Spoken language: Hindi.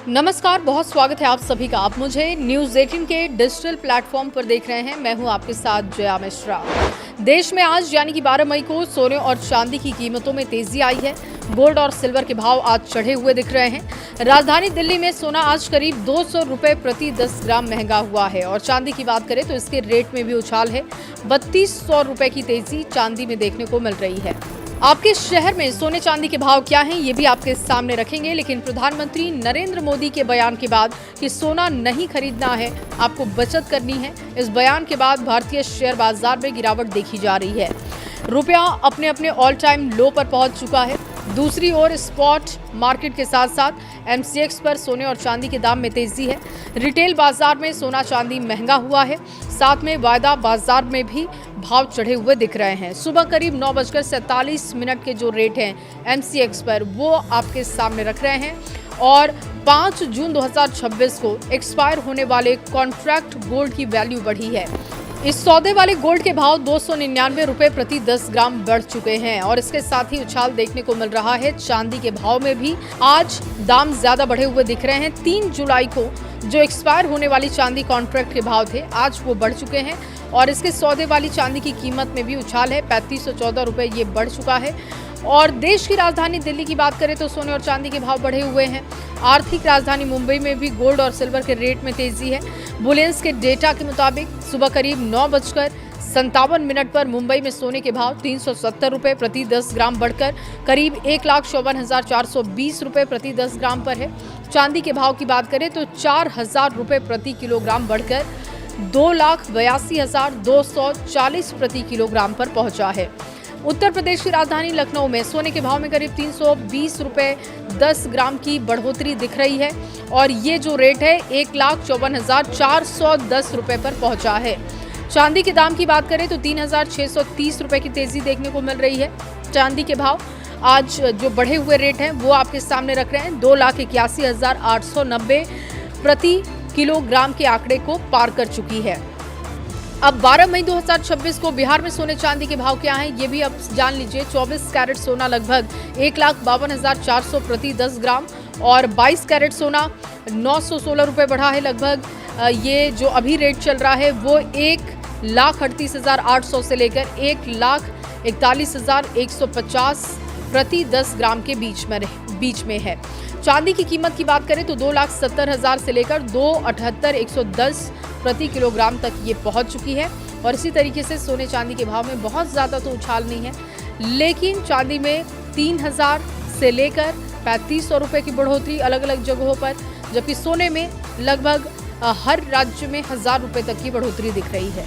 नमस्कार, बहुत स्वागत है आप सभी का। आप मुझे न्यूज़ 18 के डिजिटल प्लेटफॉर्म पर देख रहे हैं। मैं हूं आपके साथ जया मिश्रा। देश में आज यानी कि 12 मई को सोने और चांदी की कीमतों में तेजी आई है। गोल्ड और सिल्वर के भाव आज चढ़े हुए दिख रहे हैं। राजधानी दिल्ली में सोना आज करीब 200 रुपए प्रति 10 ग्राम महंगा हुआ है और चांदी की बात करें तो इसके रेट में भी उछाल है। 3200 रुपए की तेजी चांदी में देखने को मिल रही है। आपके शहर में सोने चांदी के भाव क्या हैं, ये भी आपके सामने रखेंगे। लेकिन प्रधानमंत्री नरेंद्र मोदी के बयान के बाद कि सोना नहीं खरीदना है, आपको बचत करनी है, इस बयान के बाद भारतीय शेयर बाजार में गिरावट देखी जा रही है। रुपया अपने अपने ऑल टाइम लो पर पहुंच चुका है। दूसरी ओर स्पॉट मार्केट के साथ साथ एमसीएक्स पर सोने और चांदी के दाम में तेजी है। रिटेल बाजार में सोना चांदी महंगा हुआ है, साथ में वायदा बाजार में भी भाव चढ़े हुए दिख रहे हैं। सुबह करीब 9:47 के जो रेट हैं एमसीएक्स पर वो आपके सामने रख रहे हैं और 5 जून 2026 को एक्सपायर होने वाले कॉन्ट्रैक्ट गोल्ड की वैल्यू बढ़ी है। इस सौदे वाले गोल्ड के भाव 299 रुपए प्रति 10 ग्राम बढ़ चुके हैं और इसके साथ ही उछाल देखने को मिल रहा है चांदी के भाव में भी। आज दाम ज्यादा बढ़े हुए दिख रहे हैं। 3 जुलाई को जो एक्सपायर होने वाली चांदी कॉन्ट्रैक्ट के भाव थे आज वो बढ़ चुके हैं और इसके सौदे वाली चांदी की कीमत में भी उछाल है। 3514 रुपए ये बढ़ चुका है। और देश की राजधानी दिल्ली की बात करें तो सोने और चांदी के भाव बढ़े हुए हैं। आर्थिक राजधानी मुंबई में भी गोल्ड और सिल्वर के रेट में तेजी है। बुलियंस के डेटा के मुताबिक सुबह करीब 9:57 पर मुंबई में सोने के भाव 370 रुपए प्रति 10 ग्राम बढ़कर करीब 1,54,420 रुपए प्रति 10 ग्राम पर है। चांदी के भाव की बात करें तो 4,000 रुपए प्रति किलोग्राम बढ़कर 2,82,240 प्रति किलोग्राम पर पहुंचा है। उत्तर प्रदेश की राजधानी लखनऊ में सोने के भाव में करीब 320 रुपए 10 ग्राम की बढ़ोतरी दिख रही है और ये जो रेट है 1,54,410 रुपए पर पहुंचा है। चांदी के दाम की बात करें तो 3,630 रुपए की तेजी देखने को मिल रही है। चांदी के भाव आज जो बढ़े हुए रेट हैं वो आपके सामने रख रहे हैं। 2,81,890 प्रति किलोग्राम के आंकड़े को पार कर चुकी है। अब 12 मई 2026 को बिहार में सोने चांदी के भाव क्या हैं ये भी अब जान लीजिए। 24 कैरेट सोना लगभग 1,52,400 प्रति 10 ग्राम और 22 कैरेट सोना 916 रुपए बढ़ा है लगभग। ये जो अभी रेट चल रहा है वो 1,38,800 से लेकर 1,41,150 प्रति 10 ग्राम के बीच में है। चांदी की कीमत की बात करें तो 2,70,000 से लेकर 2,78,110 प्रति किलोग्राम तक ये पहुंच चुकी है। और इसी तरीके से सोने चांदी के भाव में बहुत ज़्यादा तो उछाल नहीं है, लेकिन चांदी में 3,000 से लेकर 3,500 रुपये की बढ़ोतरी अलग अलग जगहों पर, जबकि सोने में लगभग हर राज्य में 1,000 रुपये तक की बढ़ोतरी दिख रही है।